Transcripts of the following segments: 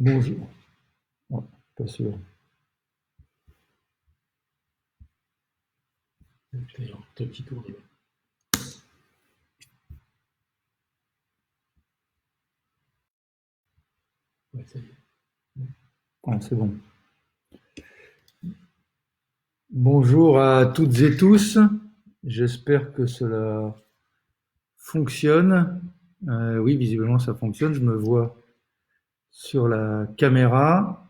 Bonjour. Ouais, pas sûr. Un petit tour de... Ouais, ça y est. Ah, c'est bon. Bonjour à toutes et tous. J'espère que cela fonctionne. Oui, visiblement ça fonctionne. Je me vois sur la caméra.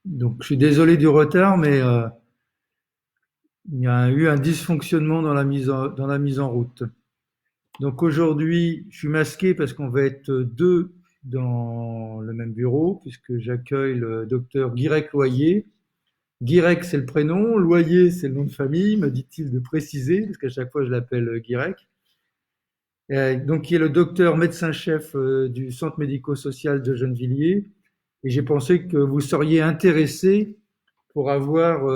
Donc, je suis désolé du retard, mais il y a eu un dysfonctionnement dans la mise en route. Donc aujourd'hui, je suis masqué parce qu'on va être deux dans le même bureau, puisque j'accueille le docteur Guirec Loyer. Guirec, c'est le prénom, Loyer, c'est le nom de famille, me dit-il de préciser, parce qu'à chaque fois je l'appelle Guirec. Donc, qui est le docteur médecin-chef du centre médico-social de Gennevilliers. Et j'ai pensé que vous seriez intéressé pour avoir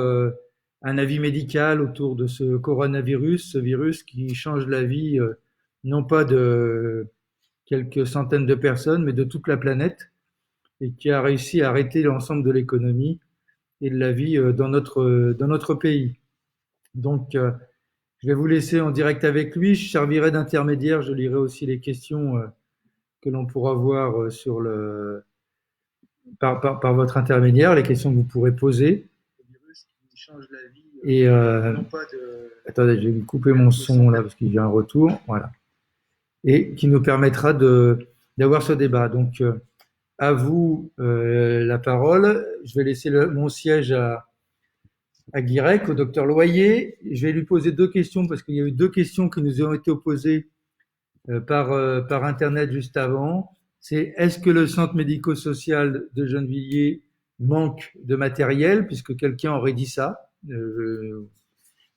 un avis médical autour de ce coronavirus, ce virus qui change la vie, non pas de quelques centaines de personnes, mais de toute la planète, et qui a réussi à arrêter l'ensemble de l'économie et de la vie dans notre pays. Donc, je vais vous laisser en direct avec lui. Je servirai d'intermédiaire. Je lirai aussi les questions que l'on pourra voir par votre intermédiaire, les questions que vous pourrez poser. Et attendez, je vais couper mon son là parce qu'il y a un retour. Voilà. Et qui nous permettra d'avoir ce débat. Donc, à vous la parole. Je vais laisser mon siège à Guirec, au docteur Loyer. Je vais lui poser deux questions parce qu'il y a eu deux questions qui nous ont été opposées par Internet juste avant. C'est est-ce que le centre médico-social de Gennevilliers manque de matériel, puisque quelqu'un aurait dit ça.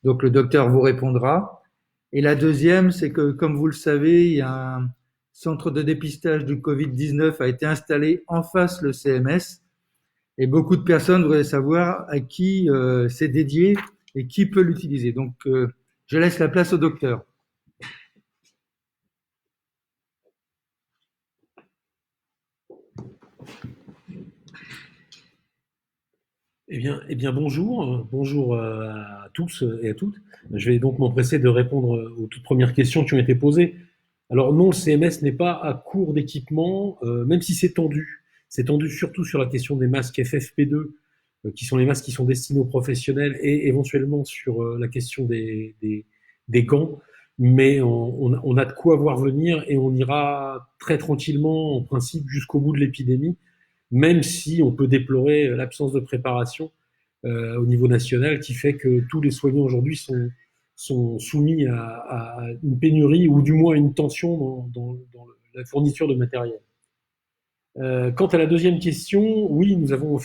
Donc le docteur vous répondra. Et la deuxième, c'est que, comme vous le savez, il y a un centre de dépistage du Covid-19 a été installé en face le CMS. Et beaucoup de personnes voudraient savoir à qui c'est dédié et qui peut l'utiliser. Donc, je laisse la place au docteur. Eh bien bonjour à tous et à toutes. Je vais donc m'empresser de répondre aux toutes premières questions qui ont été posées. Alors non, le CMS n'est pas à court d'équipement, même si c'est tendu. C'est tendu surtout sur la question des masques FFP2, qui sont les masques qui sont destinés aux professionnels, et éventuellement sur la question des gants. Mais on a de quoi voir venir et on ira très tranquillement, en principe, jusqu'au bout de l'épidémie, même si on peut déplorer l'absence de préparation au niveau national qui fait que tous les soignants aujourd'hui sont soumis à une pénurie ou du moins à une tension dans la fourniture de matériel. Quant à la deuxième question, oui, nous avons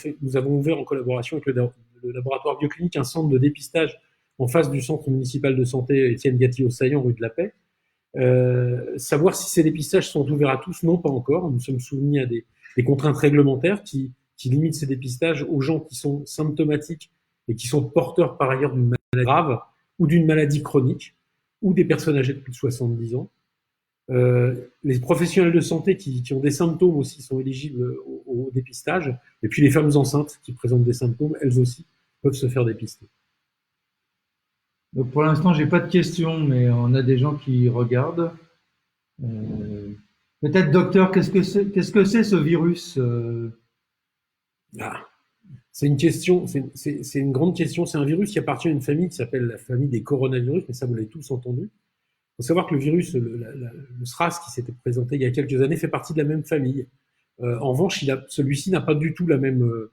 ouvert en collaboration avec le laboratoire bioclinique un centre de dépistage en face du centre municipal de santé Étienne Gatti-Ossaillan, rue de la Paix. Savoir si ces dépistages sont ouverts à tous, non, pas encore. Nous sommes soumis à des contraintes réglementaires qui limitent ces dépistages aux gens qui sont symptomatiques et qui sont porteurs par ailleurs d'une maladie grave ou d'une maladie chronique, ou des personnes âgées de plus de 70 ans. Les professionnels de santé qui ont des symptômes aussi sont éligibles au dépistage. Et puis les femmes enceintes qui présentent des symptômes, elles aussi, peuvent se faire dépister. Donc pour l'instant, j'ai pas de questions, mais on a des gens qui regardent. Peut-être, docteur, qu'est-ce que c'est ce virus C'est une question, c'est une grande question. C'est un virus qui appartient à une famille qui s'appelle la famille des coronavirus, mais ça vous l'avez tous entendu. Il faut savoir que le virus, le SRAS qui s'était présenté il y a quelques années, fait partie de la même famille. En revanche, celui-ci n'a pas du tout la même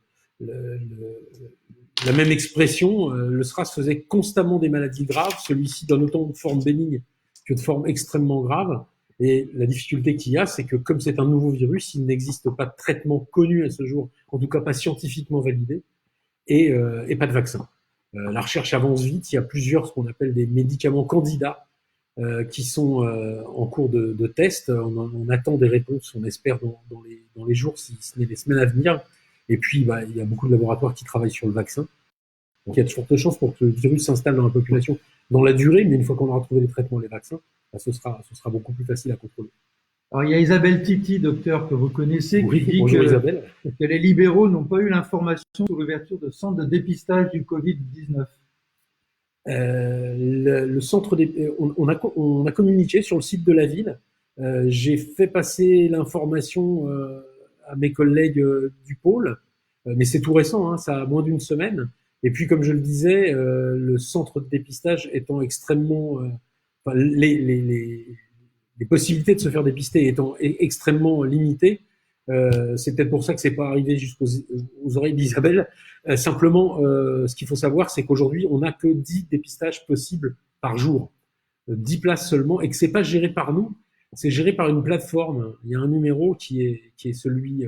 expression. Le SRAS faisait constamment des maladies graves. Celui-ci donne autant de formes bénignes que de formes extrêmement graves. Et la difficulté qu'il y a, c'est que comme c'est un nouveau virus, il n'existe pas de traitement connu à ce jour, en tout cas pas scientifiquement validé, et pas de vaccin. La recherche avance vite. Il y a plusieurs, ce qu'on appelle des médicaments candidats, qui sont en cours de test. On attend des réponses, on espère, dans les jours, si ce n'est les semaines à venir. Et puis, il y a beaucoup de laboratoires qui travaillent sur le vaccin. Donc, il y a de fortes chances pour que le virus s'installe dans la population dans la durée, mais une fois qu'on aura trouvé les traitements et les vaccins, ce sera beaucoup plus facile à contrôler. Alors, il y a Isabelle Titi, docteur, que vous connaissez, qui Oui, dit bonjour Isabelle. que les libéraux n'ont pas eu l'information sur l'ouverture de centres de dépistage du Covid-19. Le centre on a communiqué sur le site de la ville. J'ai fait passer l'information à mes collègues du pôle, mais c'est tout récent, hein, ça a moins d'une semaine. Et puis, comme je le disais, le centre de dépistage étant extrêmement, enfin, les possibilités de se faire dépister étant extrêmement limitées, c'est peut-être pour ça que c'est pas arrivé aux oreilles d'Isabelle. Simplement, ce qu'il faut savoir, c'est qu'aujourd'hui, on n'a que 10 dépistages possibles par jour, 10 places seulement, et que c'est pas géré par nous, c'est géré par une plateforme. Il y a un numéro qui est celui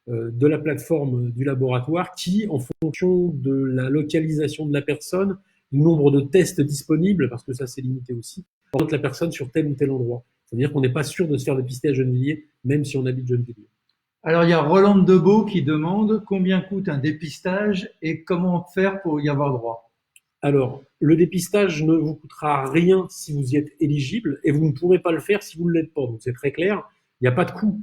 de la plateforme du laboratoire, qui, en fonction de la localisation de la personne, du nombre de tests disponibles, parce que ça c'est limité aussi, oriente la personne sur tel ou tel endroit. C'est-à-dire qu'on n'est pas sûr de se faire dépister à Gennevilliers, même si on habite Gennevilliers. Alors, il y a Roland Debeau qui demande combien coûte un dépistage et comment faire pour y avoir droit. Alors, le dépistage ne vous coûtera rien si vous y êtes éligible et vous ne pourrez pas le faire si vous ne l'êtes pas. Donc, c'est très clair. Il n'y a pas de coût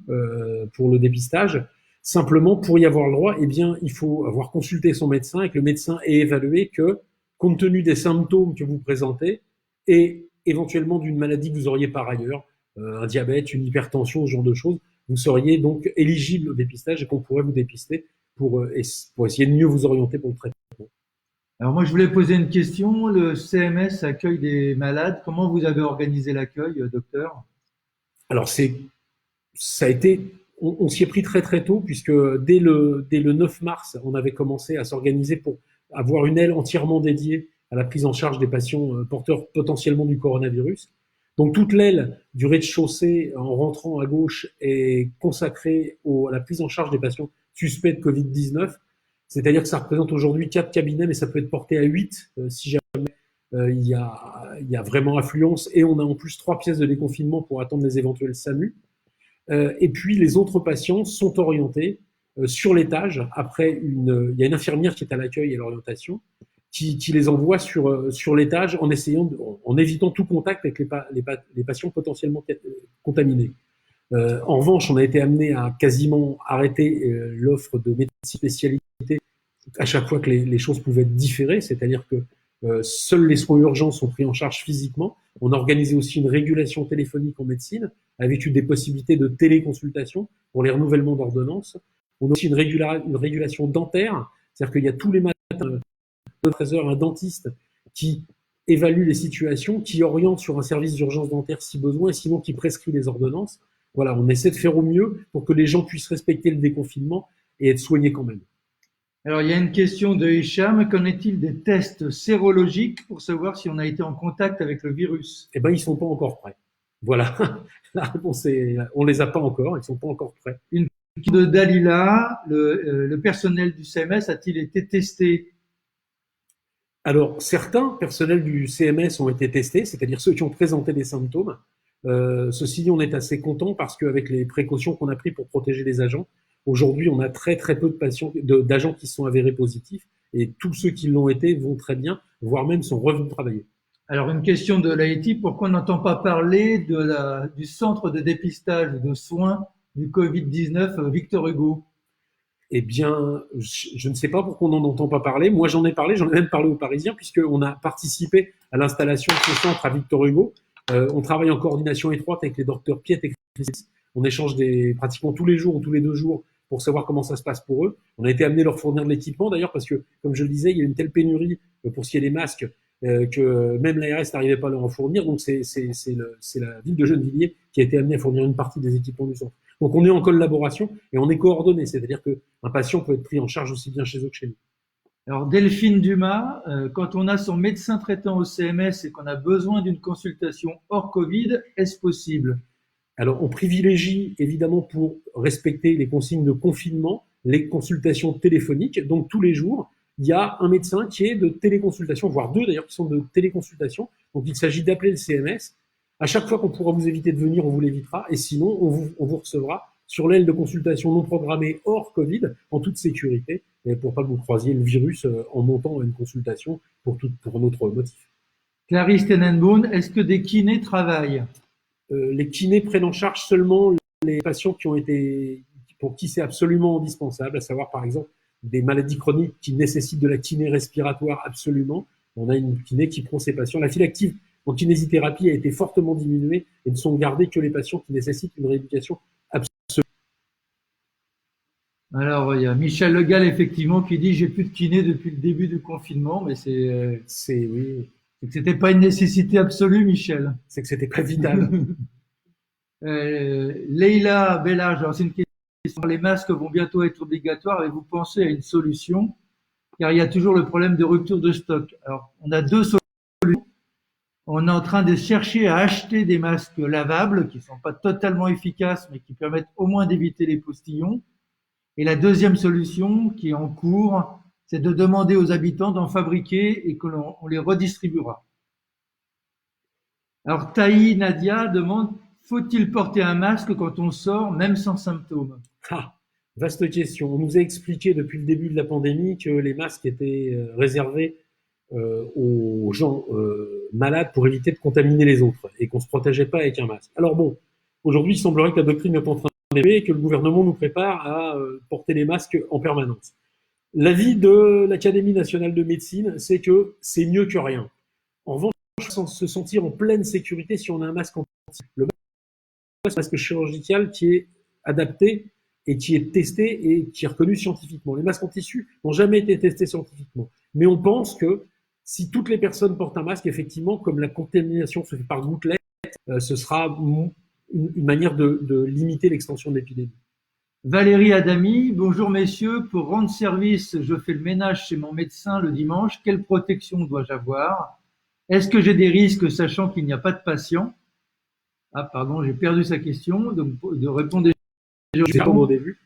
pour le dépistage. Simplement, pour y avoir le droit, eh bien, il faut avoir consulté son médecin et que le médecin ait évalué que, compte tenu des symptômes que vous présentez et éventuellement d'une maladie que vous auriez par ailleurs, un diabète, une hypertension, ce genre de choses, vous seriez donc éligible au dépistage et qu'on pourrait vous dépister pour essayer de mieux vous orienter pour le traitement. Alors, moi, je voulais poser une question. Le CMS accueille des malades. Comment vous avez organisé l'accueil, docteur? Alors, ça a été, on s'y est pris très très tôt, puisque dès le 9 mars, on avait commencé à s'organiser pour avoir une aile entièrement dédiée à la prise en charge des patients porteurs potentiellement du coronavirus. Donc toute l'aile du rez-de-chaussée, en rentrant à gauche, est consacrée à la prise en charge des patients suspects de Covid-19. C'est-à-dire que ça représente aujourd'hui 4 cabinets, mais ça peut être porté à 8 si jamais il y a vraiment affluence. Et on a en plus 3 pièces de déconfinement pour attendre les éventuels SAMU. Et puis les autres patients sont orientés sur l'étage. Après, il y a une infirmière qui est à l'accueil et à l'orientation, qui les envoie sur l'étage en évitant tout contact avec les patients potentiellement contaminés. En revanche, on a été amené à quasiment arrêter l'offre de médecine spécialité à chaque fois que les choses pouvaient être différées, c'est-à-dire que seuls les soins urgents sont pris en charge physiquement. On a organisé aussi une régulation téléphonique en médecine, avec des possibilités de téléconsultation pour les renouvellements d'ordonnances. On a aussi une régulation dentaire, c'est-à-dire qu'il y a tous les matins, de 13 heures, un dentiste qui évalue les situations, qui oriente sur un service d'urgence dentaire si besoin, et sinon qui prescrit les ordonnances. Voilà, on essaie de faire au mieux pour que les gens puissent respecter le déconfinement et être soignés quand même. Alors, il y a une question de Hicham. Qu'en est-il des tests sérologiques pour savoir si on a été en contact avec le virus? Eh ben, ils sont pas encore prêts. Voilà. La réponse est, on les a pas encore, ils sont pas encore prêts. Une question de Dalila. Le personnel du CMS a-t-il été testé? Alors, certains personnels du CMS ont été testés, c'est-à-dire ceux qui ont présenté des symptômes. Ceci dit, on est assez content parce qu'avec les précautions qu'on a prises pour protéger les agents, aujourd'hui, on a très très peu d'agents qui sont avérés positifs et tous ceux qui l'ont été vont très bien, voire même sont revenus travailler. Alors, une question de Laïti. Pourquoi on n'entend pas parler du centre de dépistage et de soins du Covid-19 Victor Hugo? Eh bien, je ne sais pas pourquoi on n'en entend pas parler. Moi, j'en ai parlé, j'en ai même parlé aux Parisiens, puisqu'on a participé à l'installation de ce centre à Victor Hugo. On travaille en coordination étroite avec les docteurs Piet et Chris. On échange pratiquement tous les jours ou tous les 2 jours pour savoir comment ça se passe pour eux. On a été amené à leur fournir de l'équipement, d'ailleurs, parce que, comme je le disais, il y a une telle pénurie pour ce qui est des masques que même l'ARS n'arrivait pas à leur en fournir. Donc, c'est la ville de Gennevilliers qui a été amenée à fournir une partie des équipements du centre. Donc, on est en collaboration et on est coordonné. C'est-à-dire qu'un patient peut être pris en charge aussi bien chez eux que chez nous. Alors, Delphine Dumas, quand on a son médecin traitant au CMS et qu'on a besoin d'une consultation hors Covid, est-ce possible? Alors, on privilégie évidemment pour respecter les consignes de confinement, les consultations téléphoniques. Donc, tous les jours, il y a un médecin qui est de téléconsultation, voire 2 d'ailleurs qui sont de téléconsultation. Donc, il s'agit d'appeler le CMS. À chaque fois qu'on pourra vous éviter de venir, on vous l'évitera. Et sinon, on vous recevra sur l'aile de consultation non programmée hors Covid, en toute sécurité, et pour pas que vous croisiez le virus en montant à une consultation pour un autre motif. Clarisse Tenenbaum, est-ce que des kinés travaillent? Les kinés prennent en charge seulement les patients pour qui c'est absolument indispensable, à savoir par exemple des maladies chroniques qui nécessitent de la kiné respiratoire absolument. On a une kiné qui prend ces patients. La file active en kinésithérapie a été fortement diminuée et ne sont gardés que les patients qui nécessitent une rééducation absolue. Alors, il y a Michel Le Gall, effectivement, qui dit: j'ai plus de kiné depuis le début du confinement, mais Oui, c'est que c'était pas une nécessité absolue, Michel. c'est que c'était pas vital. Leïla Bellage, alors c'est une question: les masques vont bientôt être obligatoires, avez-vous pensé à une solution? Car il y a toujours le problème de rupture de stock. Alors, on a deux solutions. On est en train de chercher à acheter des masques lavables qui sont pas totalement efficaces, mais qui permettent au moins d'éviter les postillons. Et la deuxième solution qui est en cours, c'est de demander aux habitants d'en fabriquer et que l'on les redistribuera. Alors Taï Nadia demande: faut-il porter un masque quand on sort, même sans symptômes? Ah, vaste question. On nous a expliqué depuis le début de la pandémie que les masques étaient réservés aux gens malades pour éviter de contaminer les autres et qu'on ne se protégeait pas avec un masque. Alors bon, aujourd'hui, il semblerait que la doctrine est en train d'évoluer et que le gouvernement nous prépare à porter les masques en permanence. L'avis de l'Académie nationale de médecine, c'est que c'est mieux que rien. En revanche, sans se sentir en pleine sécurité si on a un masque en tissu. Le masque chirurgical qui est adapté et qui est testé et qui est reconnu scientifiquement. Les masques en tissu n'ont jamais été testés scientifiquement. Mais on pense que si toutes les personnes portent un masque, effectivement, comme la contamination se fait par gouttelettes, ce sera une manière de limiter l'extension de l'épidémie. Valérie Adami: bonjour messieurs, pour rendre service, je fais le ménage chez mon médecin le dimanche. Quelle protection dois-je avoir? Est-ce que j'ai des risques sachant qu'il n'y a pas de patient? Ah, pardon, j'ai perdu sa question. Donc, de répondre au début.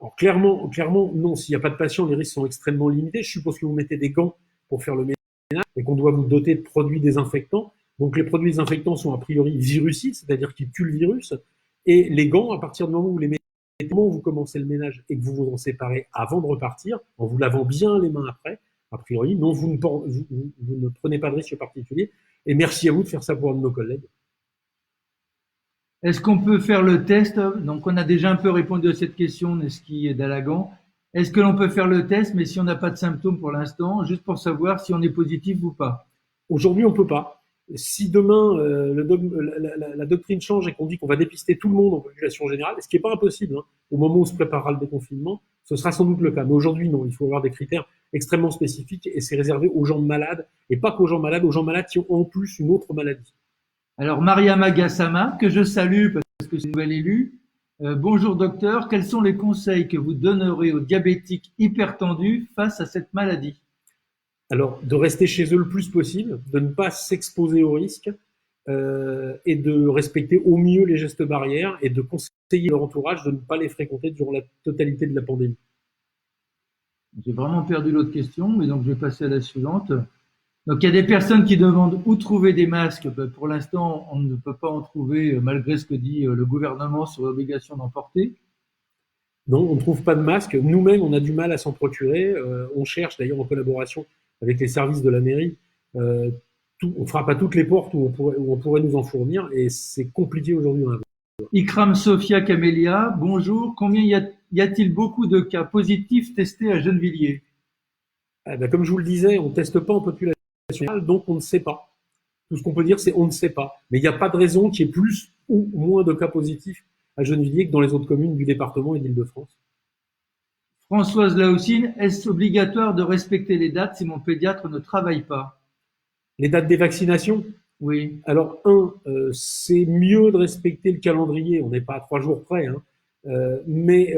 Alors, clairement, non. S'il n'y a pas de patient, les risques sont extrêmement limités. Je suppose que vous mettez des gants pour faire le ménage et qu'on doit vous doter de produits désinfectants. Donc, les produits désinfectants sont a priori virucides, c'est-à-dire qu'ils tuent le virus. Et les gants, à partir du moment où vous les mettez, au moment où vous commencez le ménage et que vous vous en séparez avant de repartir, en vous lavant bien les mains après, a priori, non, vous ne prenez pas de risque particulier. Et merci à vous de faire ça pour un de nos collègues. Est-ce qu'on peut faire le test? Donc, on a déjà un peu répondu à cette question, Neski et Dalagan. Est-ce que l'on peut faire le test, mais si on n'a pas de symptômes pour l'instant, juste pour savoir si on est positif ou pas? Aujourd'hui, on ne peut pas. Si demain la doctrine change et qu'on dit qu'on va dépister tout le monde en population générale, ce qui n'est pas impossible, hein, au moment où se préparera le déconfinement, ce sera sans doute le cas. Mais aujourd'hui, non, il faut avoir des critères extrêmement spécifiques et c'est réservé aux gens malades et pas qu'aux gens malades qui ont en plus une autre maladie. Alors, Mariama Gassama, que je salue parce que c'est une nouvelle élue. Bonjour docteur, quels sont les conseils que vous donnerez aux diabétiques hypertendus face à cette maladie? Alors, de rester chez eux le plus possible, de ne pas s'exposer au risque et de respecter au mieux les gestes barrières et de conseiller leur entourage de ne pas les fréquenter durant la totalité de la pandémie. J'ai vraiment perdu l'autre question, mais donc je vais passer à la suivante. Donc, il y a des personnes qui demandent où trouver des masques. Ben, pour l'instant, on ne peut pas en trouver, malgré ce que dit le gouvernement sur l'obligation d'en porter. Non, on ne trouve pas de masques. Nous-mêmes, on a du mal à s'en procurer. On cherche, d'ailleurs, en collaboration avec les services de la mairie. On frappe à toutes les portes où on pourrait nous en fournir et c'est compliqué aujourd'hui. Ikram Sophia Camélia, bonjour. Combien y a-t-il beaucoup de cas positifs testés à Gennevilliers? Ben, comme je vous le disais, on ne teste pas en population générale, donc on ne sait pas. Tout ce qu'on peut dire, c'est on ne sait pas. Mais il n'y a pas de raison qu'il y ait plus ou moins de cas positifs à Gennevilliers que dans les autres communes du département et d'Île-de-France. Françoise Laoussine, est-ce obligatoire de respecter les dates si mon pédiatre ne travaille pas? Les dates des vaccinations? Oui. Alors, c'est mieux de respecter le calendrier. On n'est pas à 3 jours près. Hein. Mais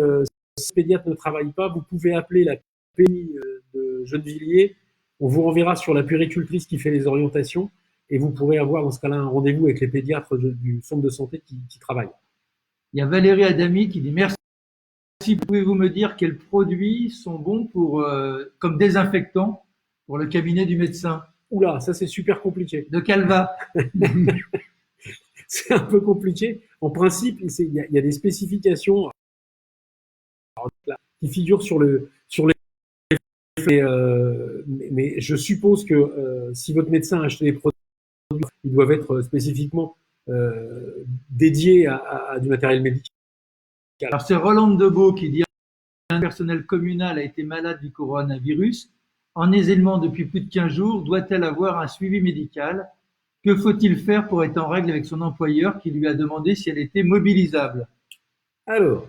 si le pédiatre ne travaille pas, vous pouvez appeler la PMI de Gennevilliers. On vous renverra sur la puéricultrice qui fait les orientations et vous pourrez avoir dans ce cas-là un rendez-vous avec les pédiatres du centre de santé qui travaillent. Il y a Valérie Adami qui dit merci. Pouvez-vous me dire quels produits sont bons comme désinfectants pour le cabinet du médecin? Oula, ça c'est super compliqué. De Calva. C'est un peu compliqué. En principe, il y a des spécifications qui figurent sur les. Mais je suppose que si votre médecin a acheté des produits, ils doivent être spécifiquement dédiés à du matériel médical. Alors c'est Roland Debeau qui dit un personnel communal a été malade du coronavirus, en isolement depuis plus de 15 jours, doit-elle avoir un suivi médical? Que faut-il faire pour être en règle avec son employeur qui lui a demandé si elle était mobilisable? Alors,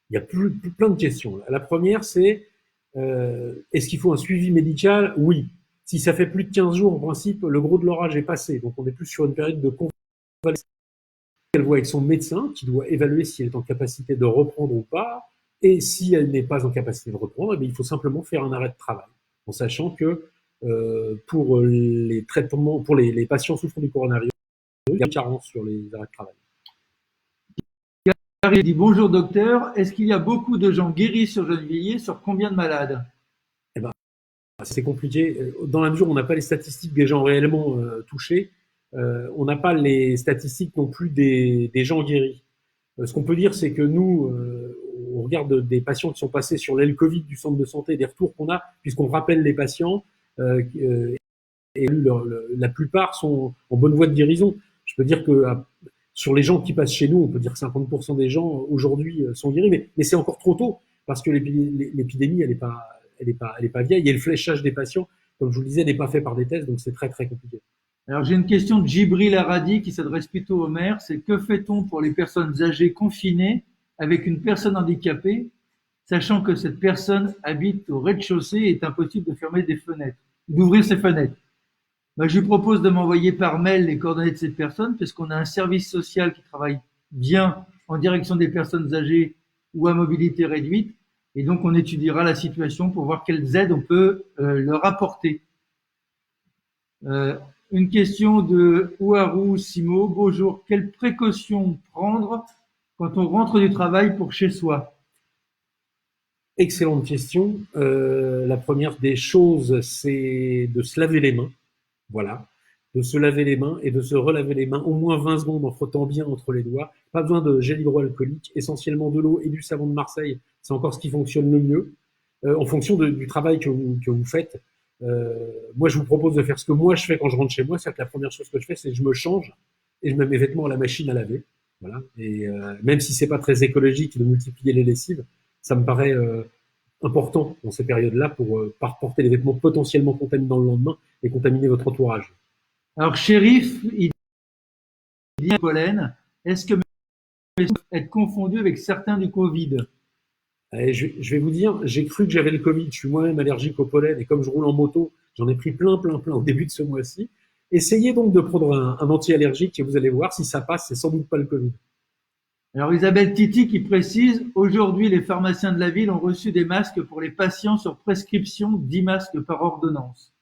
il y a plein de questions. La première, c'est est-ce qu'il faut un suivi médical? Oui. Si ça fait plus de 15 jours, en principe, le gros de l'orage est passé. Donc, on est plus sur une période de convalescence. Elle voit avec son médecin qui doit évaluer si elle est en capacité de reprendre ou pas. Et si elle n'est pas en capacité de reprendre, eh bien, il faut simplement faire un arrêt de travail. En sachant que pour les traitements, pour les patients souffrant du coronavirus, il y a une carence sur les arrêts de travail. Gary dit bonjour docteur, est-ce qu'il y a beaucoup de gens guéris sur Gennevilliers sur combien de malades? Eh ben, c'est compliqué. Dans la mesure où on n'a pas les statistiques des gens réellement touchés, on n'a pas les statistiques non plus des gens guéris. Ce qu'on peut dire, c'est que nous, on regarde des patients qui sont passés sur l'aile Covid du centre de santé, des retours qu'on a, puisqu'on rappelle les patients, et la plupart sont en bonne voie de guérison. Je peux dire que sur les gens qui passent chez nous, on peut dire que 50% des gens aujourd'hui sont guéris, mais c'est encore trop tôt, parce que l'épidémie, elle est pas vieille, et le fléchage des patients, comme je vous le disais, n'est pas fait par des tests, donc c'est très très compliqué. Alors j'ai une question de Djibril Aradi qui s'adresse plutôt au maire, c'est que fait-on pour les personnes âgées confinées avec une personne handicapée, sachant que cette personne habite au rez-de-chaussée et est impossible de fermer des fenêtres, d'ouvrir ses fenêtres? Je lui propose de m'envoyer par mail les coordonnées de cette personne, parce qu'on a un service social qui travaille bien en direction des personnes âgées ou à mobilité réduite, et donc on étudiera la situation pour voir quelles aides on peut leur apporter. Une question de Ouarou Simo. Bonjour, quelles précautions prendre quand on rentre du travail pour chez soi? Excellente question. La première des choses, c'est de se laver les mains. Voilà. De se laver les mains et de se relaver les mains au moins 20 secondes en frottant bien entre les doigts. Pas besoin de gel hydroalcoolique, essentiellement de l'eau et du savon de Marseille. C'est encore ce qui fonctionne le mieux. En fonction du travail que vous faites. Moi, je vous propose de faire ce que moi je fais quand je rentre chez moi. C'est-à-dire que la première chose que je fais, c'est que je me change et je mets mes vêtements à la machine à laver. Voilà. Et même si c'est pas très écologique de multiplier les lessives, ça me paraît important dans ces périodes-là pour pas porter les vêtements potentiellement contaminants le lendemain et contaminer votre entourage. Alors, Shérif, il dit pollen. Est-ce que mes souffles être confondus avec certains du Covid? Et je vais vous dire, j'ai cru que j'avais le Covid. Je suis moi-même allergique au pollen et comme je roule en moto, j'en ai pris plein au début de ce mois-ci. Essayez donc de prendre un anti-allergique et vous allez voir si ça passe, c'est sans doute pas le Covid. Alors Isabelle Titi qui précise, aujourd'hui les pharmaciens de la ville ont reçu des masques pour les patients sur prescription, 10 masques par ordonnance.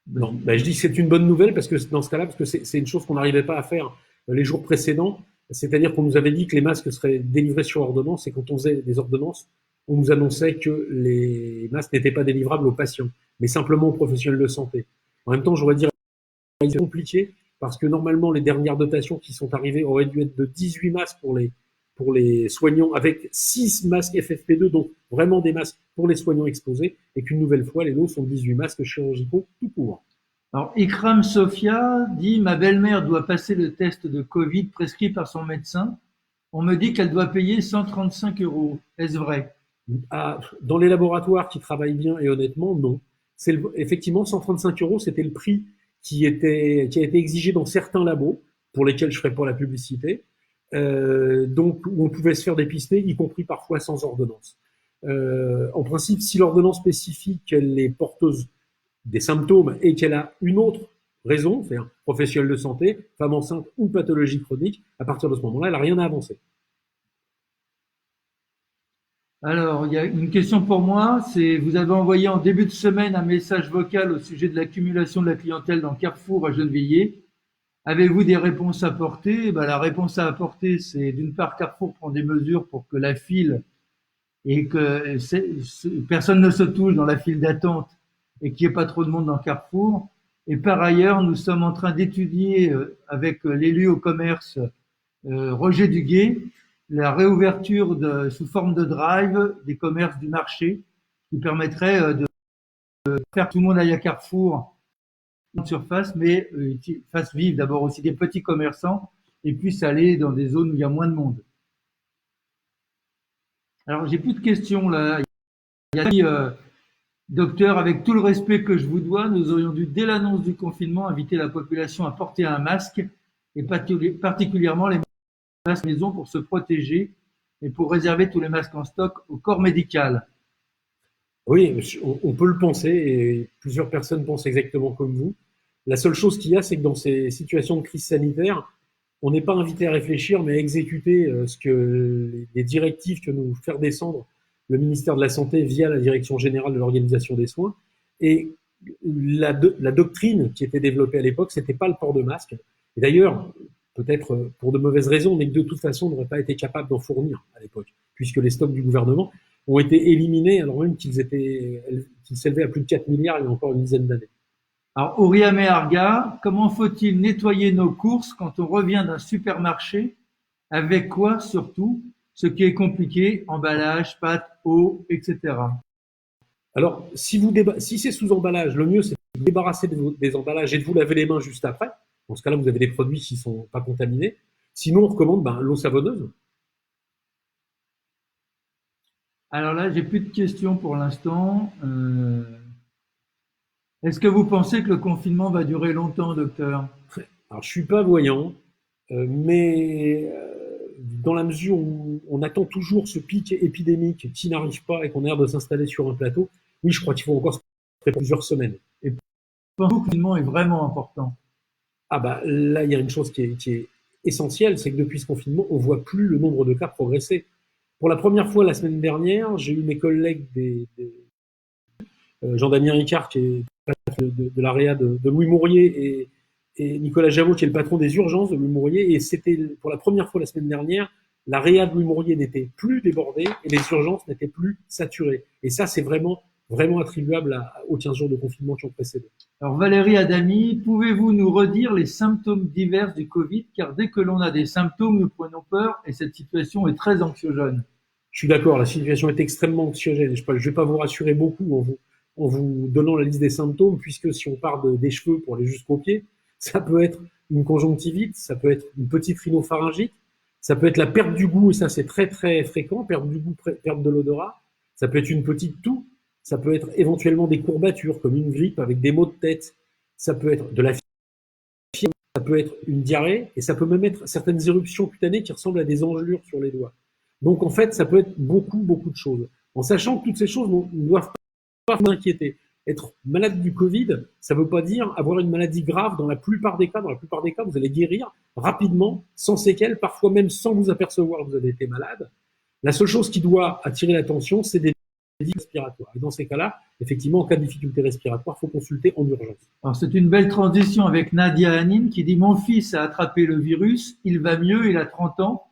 Non, ben, je dis que c'est une bonne nouvelle parce que dans ce cas-là, parce que c'est une chose qu'on n'arrivait pas à faire les jours précédents, c'est-à-dire qu'on nous avait dit que les masques seraient délivrés sur ordonnance et quand on faisait des ordonnances, on nous annonçait que les masques n'étaient pas délivrables aux patients, mais simplement aux professionnels de santé. En même temps, j'aurais dit que c'est compliqué parce que normalement, les dernières dotations qui sont arrivées auraient dû être de 18 masques pour les soignants avec 6 masques FFP2, donc vraiment des masques pour les soignants exposés, et qu'une nouvelle fois, les lots sont 18 masques chirurgicaux tout court. Alors Ikram Sofia dit, ma belle-mère doit passer le test de Covid prescrit par son médecin. On me dit qu'elle doit payer 135 €. Est-ce vrai? Dans les laboratoires qui travaillent bien et honnêtement, non. Effectivement, 135 €, c'était le prix qui a été exigé dans certains labos, pour lesquels je ne ferai pas la publicité, donc où on pouvait se faire dépister, y compris parfois sans ordonnance. En principe, si l'ordonnance spécifie qu'elle est porteuse des symptômes et qu'elle a une autre raison, c'est-à-dire professionnel de santé, femme enceinte ou pathologie chronique, à partir de ce moment-là, elle n'a rien à avancer. Alors, il y a une question pour moi, c'est vous avez envoyé en début de semaine un message vocal au sujet de l'accumulation de la clientèle dans Carrefour à Gennevilliers. Avez-vous des réponses à apporter? La réponse à apporter, c'est d'une part Carrefour prend des mesures pour que la file et que personne ne se touche dans la file d'attente et qu'il n'y ait pas trop de monde dans Carrefour. Et par ailleurs, nous sommes en train d'étudier avec l'élu au commerce, Roger Duguay, la réouverture sous forme de drive des commerces du marché qui permettrait de faire tout le monde aille à Carrefour en surface, mais fasse vivre d'abord aussi des petits commerçants et puisse aller dans des zones où il y a moins de monde. Alors, j'ai plus de questions là. Il y a dit, docteur, avec tout le respect que je vous dois, nous aurions dû, dès l'annonce du confinement, inviter la population à porter un masque, et particulièrement les masques maison pour se protéger et pour réserver tous les masques en stock au corps médical. Oui, on peut le penser et plusieurs personnes pensent exactement comme vous. La seule chose qu'il y a, c'est que dans ces situations de crise sanitaire, on n'est pas invité à réfléchir, mais à exécuter ce que les directives que nous faire descendre le ministère de la Santé via la Direction générale de l'organisation des soins. Et la doctrine qui était développée à l'époque, c'était pas le port de masque. Et d'ailleurs, peut-être pour de mauvaises raisons, mais que de toute façon, on n'aurait pas été capable d'en fournir à l'époque, puisque les stocks du gouvernement ont été éliminés alors même qu'ils s'élevaient à plus de 4 milliards il y a encore une dizaine d'années. Alors, Auriame Arga, comment faut-il nettoyer nos courses quand on revient d'un supermarché? Avec quoi surtout? Ce qui est compliqué, emballage, pâtes, eau, etc. Alors, si c'est sous emballage, le mieux c'est de vous débarrasser des emballages et de vous laver les mains juste après. Dans ce cas-là, vous avez des produits qui ne sont pas contaminés. Sinon, on recommande l'eau savonneuse. Alors là, j'ai plus de questions pour l'instant. Est-ce que vous pensez que le confinement va durer longtemps, docteur? Alors, je suis pas voyant, mais dans la mesure où on attend toujours ce pic épidémique qui n'arrive pas et qu'on a l'air de s'installer sur un plateau, oui, je crois qu'il faut encore se préparer plusieurs semaines. Et pensez-vous que le confinement est vraiment important? Ah bah là, il y a une chose qui est essentielle, c'est que depuis ce confinement, on voit plus le nombre de cas progresser. Pour la première fois la semaine dernière, j'ai eu mes collègues Jean-Damien Ricard, qui est patron de l'AREA de Louis Mourier, et Nicolas Javot, qui est le patron des urgences de Louis Mourier. Et c'était pour la première fois la semaine dernière, l'AREA de Louis Mourier n'était plus débordée et les urgences n'étaient plus saturées. Et ça, c'est vraiment attribuable aux 15 jours de confinement qui ont précédé. Alors Valérie Adami, pouvez-vous nous redire les symptômes divers du Covid? Car dès que l'on a des symptômes, nous prenons peur et cette situation est très anxiogène. Je suis d'accord, la situation est extrêmement anxiogène. Je ne vais pas vous rassurer beaucoup en vous donnant la liste des symptômes, puisque si on part des cheveux pour aller jusqu'aux pieds, ça peut être une conjonctivite, ça peut être une petite rhinopharyngite, ça peut être la perte du goût, et ça c'est très très fréquent, perte du goût, perte de l'odorat, ça peut être une petite toux, ça peut être éventuellement des courbatures, comme une grippe avec des maux de tête, ça peut être de la fièvre, ça peut être une diarrhée, et ça peut même être certaines éruptions cutanées qui ressemblent à des engelures sur les doigts. Donc en fait, ça peut être beaucoup de choses. En sachant que toutes ces choses ne doivent pas vous inquiéter. Être malade du Covid, ça ne veut pas dire avoir une maladie grave dans la plupart des cas. Dans la plupart des cas, vous allez guérir rapidement, sans séquelles, parfois même sans vous apercevoir que vous avez été malade. La seule chose qui doit attirer l'attention, c'est des difficultés respiratoires. Et dans ces cas-là, effectivement, en cas de difficulté respiratoire, il faut consulter en urgence. Alors c'est une belle transition avec Nadia Hanine qui dit « Mon fils a attrapé le virus, il va mieux, il a 30 ans,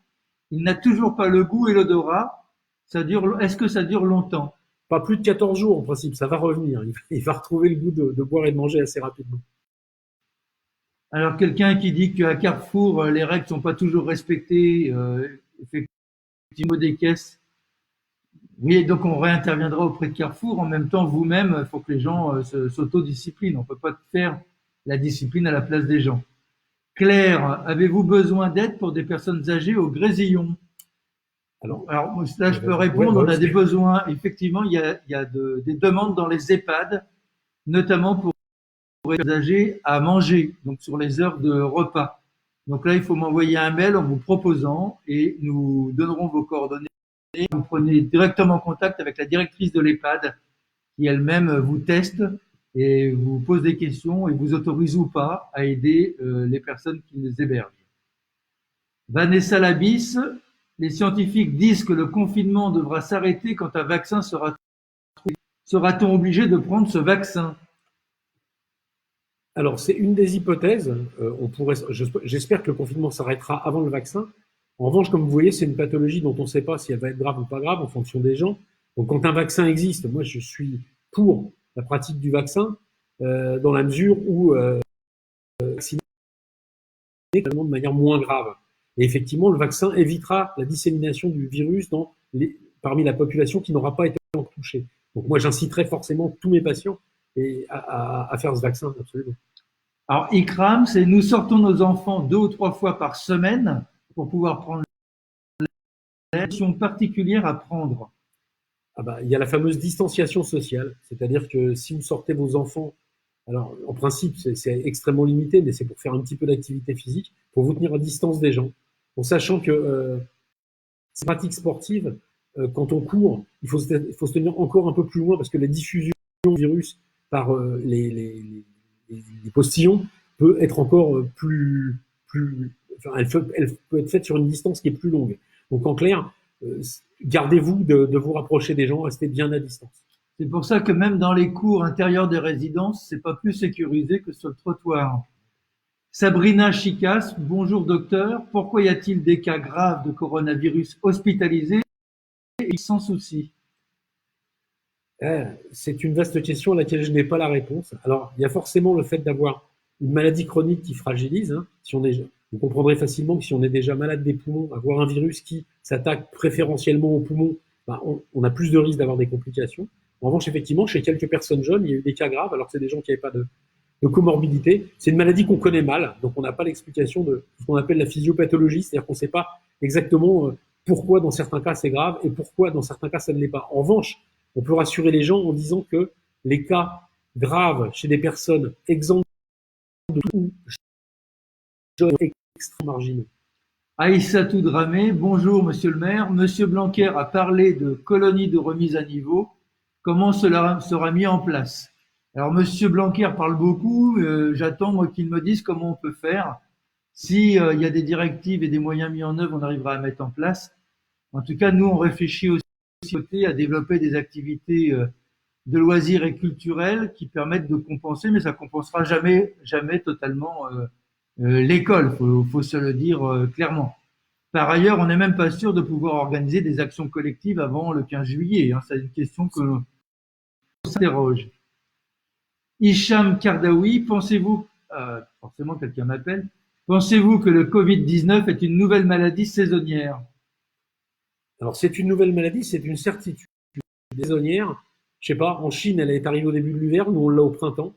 il n'a toujours pas le goût et l'odorat. Est-ce que ça dure longtemps ?» Pas plus de 14 jours en principe, ça va revenir. Il va retrouver le goût de boire et de manger assez rapidement. Alors quelqu'un qui dit qu'à Carrefour, les règles sont pas toujours respectées, effectivement des caisses. Oui, donc on réinterviendra auprès de Carrefour. En même temps, vous-même, il faut que les gens s'autodisciplinent. On peut pas faire la discipline à la place des gens. Claire, avez-vous besoin d'aide pour des personnes âgées au Grésillon? Alors là, je peux répondre. On a des besoins. Effectivement, il y a des demandes dans les EHPAD, notamment pour les âgés à manger, donc sur les heures de repas. Donc là, il faut m'envoyer un mail en vous proposant et nous donnerons vos coordonnées. Vous prenez directement contact avec la directrice de l'EHPAD qui elle-même vous teste et vous pose des questions et vous autorise ou pas à aider les personnes qui les hébergent. Vanessa Labis, les scientifiques disent que le confinement devra s'arrêter quand un vaccin sera trouvé. Sera-t-on obligé de prendre ce vaccin? Alors, c'est une des hypothèses. J'espère que le confinement s'arrêtera avant le vaccin. En revanche, comme vous voyez, c'est une pathologie dont on ne sait pas si elle va être grave ou pas grave en fonction des gens. Donc, quand un vaccin existe, moi, je suis pour la pratique du vaccin dans la mesure où vacciner de manière moins grave. Et effectivement, le vaccin évitera la dissémination du virus parmi la population qui n'aura pas été touchée. Donc, moi, j'inciterai forcément tous mes patients à faire ce vaccin, absolument. Alors, ICRAM, c'est nous sortons nos enfants 2 ou 3 fois par semaine pour pouvoir prendre une action particulière à prendre. Ah bah, il y a la fameuse distanciation sociale, c'est-à-dire que si vous sortez vos enfants, alors en principe c'est extrêmement limité, mais c'est pour faire un petit peu d'activité physique, pour vous tenir à distance des gens, en sachant que ces pratiques sportives, quand on court, il faut se tenir encore un peu plus loin parce que la diffusion du virus par les postillons peut être encore enfin, elle peut être faite sur une distance qui est plus longue. Donc en clair, gardez-vous de vous rapprocher des gens, restez bien à distance. C'est pour ça que même dans les cours intérieurs des résidences, c'est pas plus sécurisé que sur le trottoir. Sabrina Chicas, bonjour docteur. Pourquoi y a-t-il des cas graves de coronavirus hospitalisés et sans souci? C'est une vaste question à laquelle je n'ai pas la réponse. Alors, il y a forcément le fait d'avoir une maladie chronique qui fragilise. Hein. Si on est, vous comprendrez facilement que si on est déjà malade des poumons, avoir un virus qui s'attaque préférentiellement aux poumons, bah, on a plus de risques d'avoir des complications. En revanche, effectivement, chez quelques personnes jeunes, il y a eu des cas graves, alors que c'est des gens qui n'avaient pas de comorbidité. C'est une maladie qu'on connaît mal, donc on n'a pas l'explication de ce qu'on appelle la physiopathologie, c'est-à-dire qu'on ne sait pas exactement pourquoi dans certains cas c'est grave et pourquoi dans certains cas ça ne l'est pas. En revanche, on peut rassurer les gens en disant que les cas graves chez des personnes exemptes de tout jeunes extra marginaux. Aïssatou Dramé, bonjour monsieur le maire. Monsieur Blanquer a parlé de colonies de remise à niveau. Comment cela sera mis en place? Alors monsieur Blanquer parle beaucoup, j'attends moi qu'il me dise comment on peut faire. Si il y a des directives et des moyens mis en œuvre, on arrivera à mettre en place. En tout cas, nous on réfléchit aussi à développer des activités de loisirs et culturels qui permettent de compenser, mais ça compensera jamais totalement l'école, faut se le dire clairement. Par ailleurs, on n'est même pas sûr de pouvoir organiser des actions collectives avant le 15 juillet. Hein. C'est une question que l'on s'interroge. Hicham Kardaoui, pensez-vous, forcément quelqu'un m'appelle, pensez-vous que le Covid-19 est une nouvelle maladie saisonnière? Alors c'est une nouvelle maladie, c'est une certitude saisonnière. Je sais pas, en Chine, elle est arrivée au début de l'hiver, nous on l'a au printemps.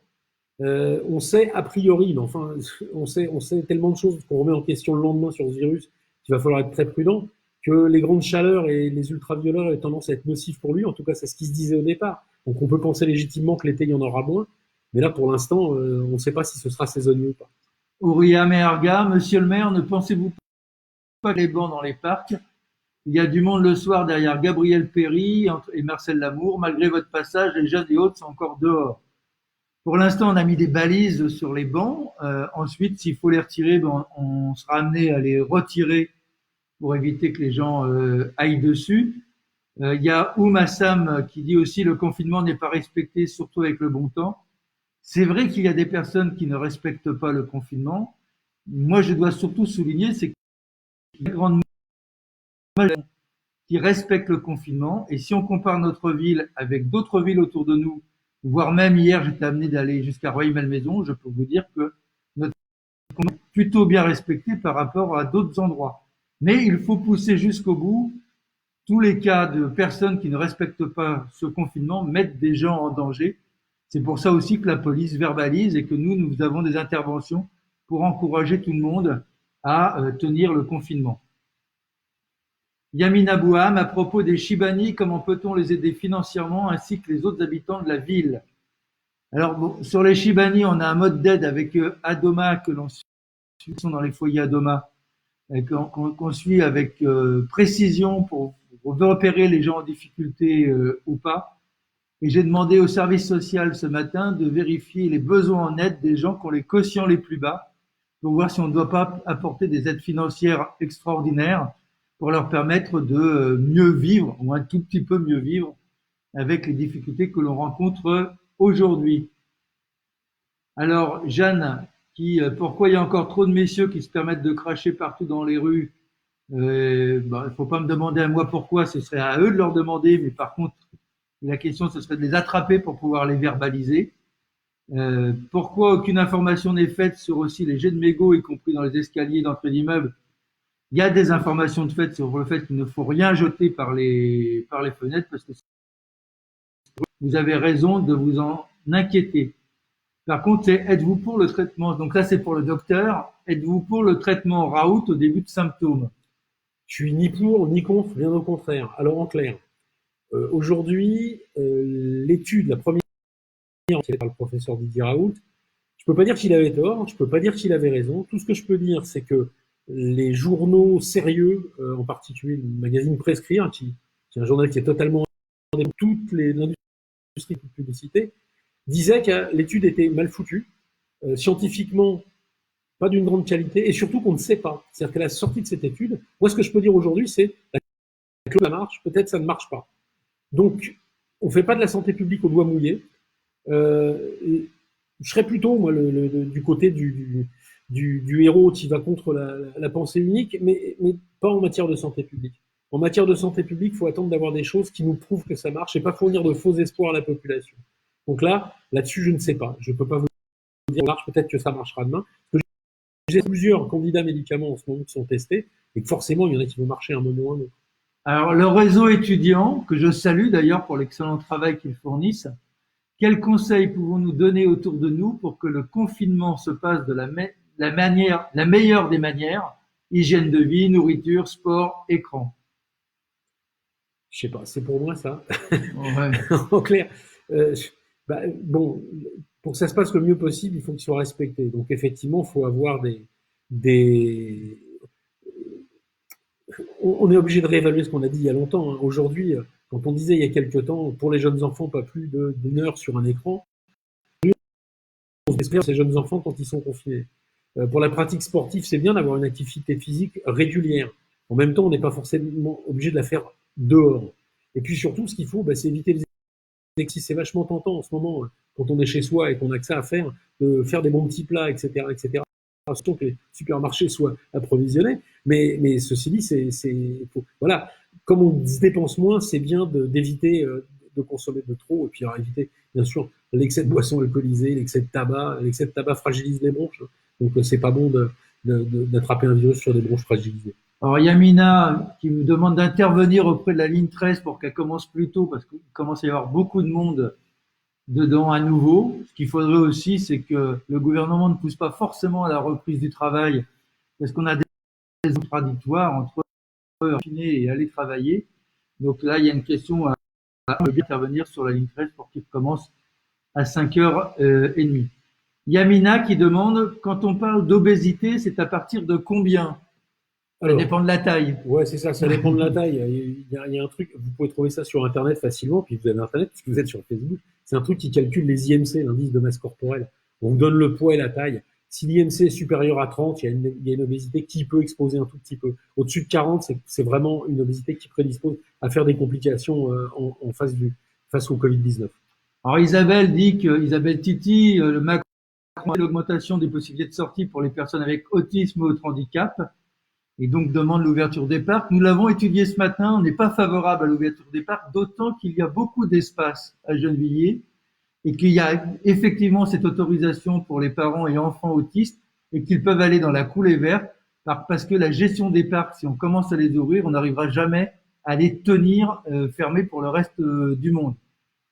On sait a priori, mais enfin, on sait tellement de choses qu'on remet en question le lendemain sur ce virus qu'il va falloir être très prudent, que les grandes chaleurs et les ultraviolets ont tendance à être nocifs pour lui. En tout cas, c'est ce qui se disait au départ. Donc, on peut penser légitimement que l'été, il y en aura moins. Mais là, pour l'instant, on ne sait pas si ce sera saisonnier ou pas. Ouria Meharga, monsieur le maire, ne pensez-vous pas que les bancs dans les parcs? Il y a du monde le soir derrière Gabriel Péry et Marcel Lamour. Malgré votre passage, les jeunes et autres sont encore dehors. Pour l'instant, on a mis des balises sur les bancs. Ensuite, s'il faut les retirer, on sera amené à les retirer pour éviter que les gens aillent dessus. Il y a Oumassam qui dit aussi le confinement n'est pas respecté, surtout avec le bon temps. C'est vrai qu'il y a des personnes qui ne respectent pas le confinement. Moi, je dois surtout souligner, c'est qu'il y a une grande majorité qui respecte le confinement. Et si on compare notre ville avec d'autres villes autour de nous, voire même hier, j'étais amené d'aller jusqu'à Rueil-Malmaison, je peux vous dire que notre confinement est plutôt bien respecté par rapport à d'autres endroits. Mais il faut pousser jusqu'au bout. Tous les cas de personnes qui ne respectent pas ce confinement mettent des gens en danger. C'est pour ça aussi que la police verbalise et que nous avons des interventions pour encourager tout le monde à tenir le confinement. Yamin Abouham, à propos des Chibani, comment peut-on les aider financièrement ainsi que les autres habitants de la ville? Alors, bon, sur les Chibani, on a un mode d'aide avec Adoma que l'on suit dans les foyers Adoma, qu'on suit avec précision pour repérer les gens en difficulté ou pas. Et j'ai demandé au service social ce matin de vérifier les besoins en aide des gens qui ont les quotients les plus bas pour voir si on ne doit pas apporter des aides financières extraordinaires pour leur permettre de mieux vivre, ou un tout petit peu mieux vivre, avec les difficultés que l'on rencontre aujourd'hui. Alors, Jeanne, pourquoi il y a encore trop de messieurs qui se permettent de cracher partout dans les rues? Il ne faut pas me demander à moi pourquoi, ce serait à eux de leur demander, mais par contre, la question, ce serait de les attraper pour pouvoir les verbaliser. Pourquoi aucune information n'est faite sur aussi les jets de mégots, y compris dans les escaliers d'entrée d'immeubles? Il y a des informations de fait sur le fait qu'il ne faut rien jeter par les fenêtres, parce que vous avez raison de vous en inquiéter. Par contre, c'est êtes-vous pour le traitement? Donc là, c'est pour le docteur. Êtes-vous pour le traitement Raoult au début de symptômes? Je suis ni pour ni contre, bien au contraire. Alors en clair, aujourd'hui, l'étude, la première faite par le professeur Didier Raoult, je peux pas dire qu'il avait tort, je peux pas dire qu'il avait raison. Tout ce que je peux dire, c'est que les journaux sérieux, en particulier le magazine Prescrire, qui est un journal qui est totalement indépendant de toute l'industrie de publicité, disait que l'étude était mal foutue, scientifiquement pas d'une grande qualité, et surtout qu'on ne sait pas. C'est-à-dire qu'à la sortie de cette étude, moi ce que je peux dire aujourd'hui, c'est que ça marche, peut-être ça ne marche pas. Donc, on ne fait pas de la santé publique au doigt mouillé. Je serais plutôt, moi, du côté du héros qui va contre la pensée unique, mais pas en matière de santé publique. En matière de santé publique, il faut attendre d'avoir des choses qui nous prouvent que ça marche et pas fournir de faux espoirs à la population. Donc là-dessus, je ne sais pas. Je ne peux pas vous dire, peut-être que ça marchera demain. J'ai plusieurs candidats médicaments en ce moment qui sont testés, et que forcément, il y en a qui vont marcher un moment ou un autre. Alors, le réseau étudiant, que je salue d'ailleurs pour l'excellent travail qu'ils fournissent, quels conseils pouvons-nous donner autour de nous pour que le confinement se passe de la meilleure des manières, hygiène de vie, nourriture, sport, écran? Je sais pas, c'est pour moi ça. Ouais. En clair, bon, pour que ça se passe le mieux possible, il faut qu'il soit respecté. Donc effectivement, il faut avoir des... On est obligé de réévaluer ce qu'on a dit il y a longtemps, hein. Aujourd'hui, quand on disait il y a quelques temps, pour les jeunes enfants, pas plus d'une heure sur un écran, on espère ces jeunes enfants quand ils sont confinés. Pour la pratique sportive, c'est bien d'avoir une activité physique régulière. En même temps, on n'est pas forcément obligé de la faire dehors. Et puis surtout, ce qu'il faut, c'est éviter les exercices. C'est vachement tentant en ce moment, quand on est chez soi et qu'on a que ça à faire, de faire des bons petits plats, etc., etc. Surtout que les supermarchés soient approvisionnés. Mais ceci dit, voilà, comme on se dépense moins, c'est bien d'éviter de consommer de trop, et puis éviter, bien sûr, l'excès de boissons alcoolisées, l'excès de tabac. L'excès de tabac fragilise les bronches, donc c'est pas bon d'attraper un virus sur des bronches fragilisées. Alors, Yamina qui me demande d'intervenir auprès de la ligne 13 pour qu'elle commence plus tôt parce qu'il commence à y avoir beaucoup de monde dedans à nouveau. Ce qu'il faudrait aussi, c'est que le gouvernement ne pousse pas forcément à la reprise du travail parce qu'on a des contradictoires entre confiner et aller travailler. Donc là, il y a une question à intervenir sur la ligne 13 pour qu'il commence à 5h30. Yamina qui demande, quand on parle d'obésité, c'est à partir de combien? Ça dépend de la taille. Ouais, c'est ça dépend de la taille. Il y a un truc, vous pouvez trouver ça sur Internet facilement, puis vous avez Internet, puisque vous êtes sur Facebook. C'est un truc qui calcule les IMC, l'indice de masse corporelle. On vous donne le poids et la taille. Si l'IMC est supérieur à 30, il y a une obésité qui peut exposer un tout petit peu. Au-dessus de 40, c'est vraiment une obésité qui prédispose à faire des complications face au Covid-19. Alors Isabelle dit que, Isabelle Titi, le Macron a l'augmentation des possibilités de sortie pour les personnes avec autisme ou autre handicap, et donc demande l'ouverture des parcs. Nous l'avons étudié ce matin, on n'est pas favorable à l'ouverture des parcs, d'autant qu'il y a beaucoup d'espace à Gennevilliers, et qu'il y a effectivement cette autorisation pour les parents et enfants autistes et qu'ils peuvent aller dans la coulée verte parce que la gestion des parcs, si on commence à les ouvrir, on n'arrivera jamais à les tenir fermés pour le reste du monde.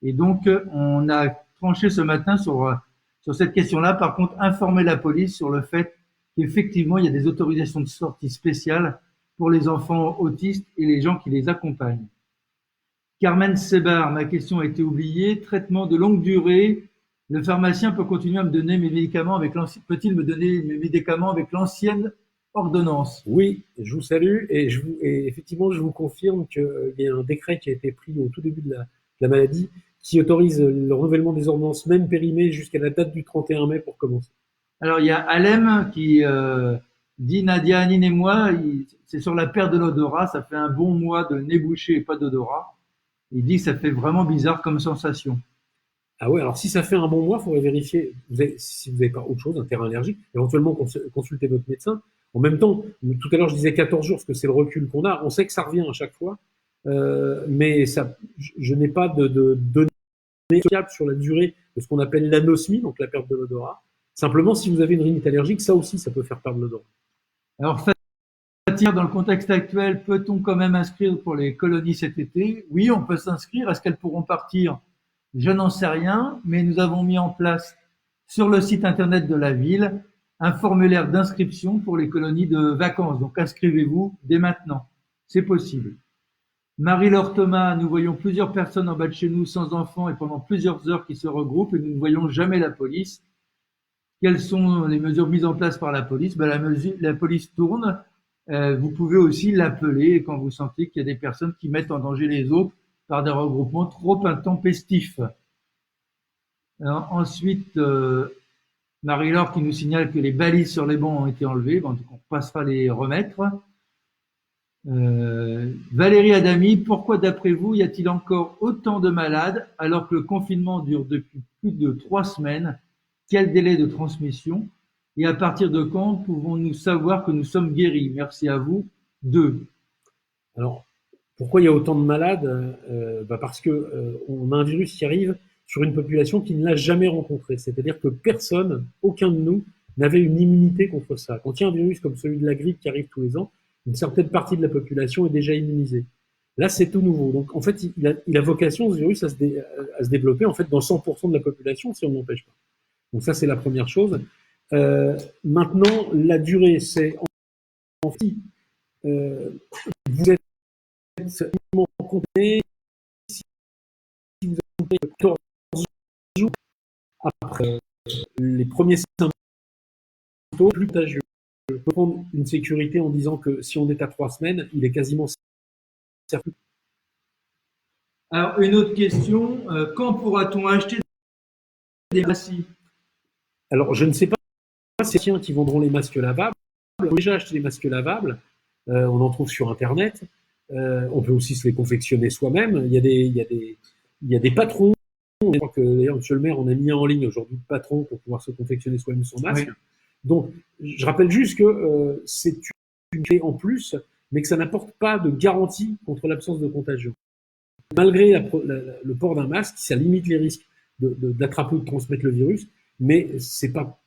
Et donc, on a tranché ce matin sur cette question-là. Par contre, informer la police sur le fait qu'effectivement, il y a des autorisations de sortie spéciales pour les enfants autistes et les gens qui les accompagnent. Carmen Sebar, ma question a été oubliée. Traitement de longue durée. Le pharmacien peut continuer à me donner mes médicaments peut-il me donner mes médicaments avec l'ancienne ordonnance? Oui, je vous salue et effectivement, je vous confirme qu'il y a un décret qui a été pris au tout début de la maladie qui autorise le renouvellement des ordonnances, même périmées, jusqu'à la date du 31 mai pour commencer. Alors, il y a Alem qui dit, Nadia, Anine et moi, c'est sur la perte de l'odorat. Ça fait un bon mois de nez bouché et pas d'odorat. Il dit que ça fait vraiment bizarre comme sensation. Ah ouais, alors si ça fait un bon mois, il faudrait vérifier si vous n'avez pas autre chose, un terrain allergique, éventuellement consulter votre médecin. En même temps, tout à l'heure je disais 14 jours, parce que c'est le recul qu'on a. On sait que ça revient à chaque fois, mais je n'ai pas de données fiables sur la durée de ce qu'on appelle l'anosmie, donc la perte de l'odorat. Simplement, si vous avez une rhinite allergique, ça aussi, ça peut faire perdre l'odorat. Alors, dans le contexte actuel, peut-on quand même inscrire pour les colonies cet été? Oui, on peut s'inscrire. Est-ce qu'elles pourront partir? Je n'en sais rien, mais nous avons mis en place sur le site internet de la ville un formulaire d'inscription pour les colonies de vacances. Donc inscrivez-vous dès maintenant, c'est possible. Marie-Laure Thomas, nous voyons plusieurs personnes en bas de chez nous sans enfants et pendant plusieurs heures qui se regroupent et nous ne voyons jamais la police. Quelles sont les mesures mises en place par la police? La police tourne. Vous pouvez aussi l'appeler quand vous sentez qu'il y a des personnes qui mettent en danger les autres par des regroupements trop intempestifs. Alors, ensuite, Marie-Laure qui nous signale que les balises sur les bancs ont été enlevées. Bon, donc on passera les remettre. Valérie Adami, pourquoi d'après vous y a-t-il encore autant de malades alors que le confinement dure depuis plus de 3 semaines? Quel délai de transmission? Et à partir de quand pouvons-nous savoir que nous sommes guéris? Merci à vous. 2. Alors, pourquoi il y a autant de malades? Parce que on a un virus qui arrive sur une population qui ne l'a jamais rencontré. C'est-à-dire que personne, aucun de nous, n'avait une immunité contre ça. Quand il y a un virus comme celui de la grippe qui arrive tous les ans, une certaine partie de la population est déjà immunisée. Là, c'est tout nouveau. Donc, en fait, il a vocation, ce virus, à se développer en fait dans 100% de la population si on n'empêche pas. Donc ça, c'est la première chose. Maintenant, la durée, c'est en fait, vous êtes uniquement confiné si vous avez 14 jours après les premiers symptômes, plus contagieux. Je peux prendre une sécurité en disant que si on est à 3 semaines, il est quasiment certain. Alors, une autre question, quand pourra-t-on acheter des masques? Alors, je ne sais pas si c'est qui vendront les masques lavables. On peut déjà acheter des masques lavables, on en trouve sur Internet. On peut aussi se les confectionner soi-même. Il y a des patrons. Je crois que d'ailleurs, monsieur le maire, on a mis en ligne aujourd'hui de patrons pour pouvoir se confectionner soi-même son masque. Oui. Donc, je rappelle juste que c'est une clé en plus, mais que ça n'apporte pas de garantie contre l'absence de contagion. Malgré le port d'un masque, ça limite les risques d'attraper ou de transmettre le virus, mais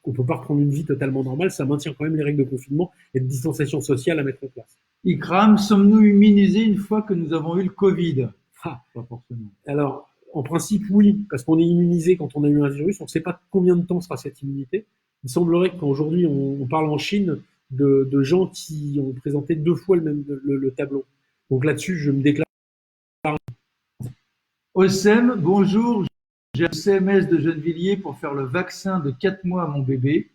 on ne peut pas reprendre une vie totalement normale, ça maintient quand même les règles de confinement et de distanciation sociale à mettre en place. Ikram, sommes-nous immunisés une fois que nous avons eu le Covid? Pas forcément. Alors, en principe, oui, parce qu'on est immunisé quand on a eu un virus, on ne sait pas combien de temps sera cette immunité. Il semblerait qu'aujourd'hui, on parle en Chine de gens qui ont présenté 2 fois le tableau. Donc là-dessus, je me déclare. Ossem, bonjour, j'ai un CMS de Gennevilliers pour faire le vaccin de 4 mois à mon bébé.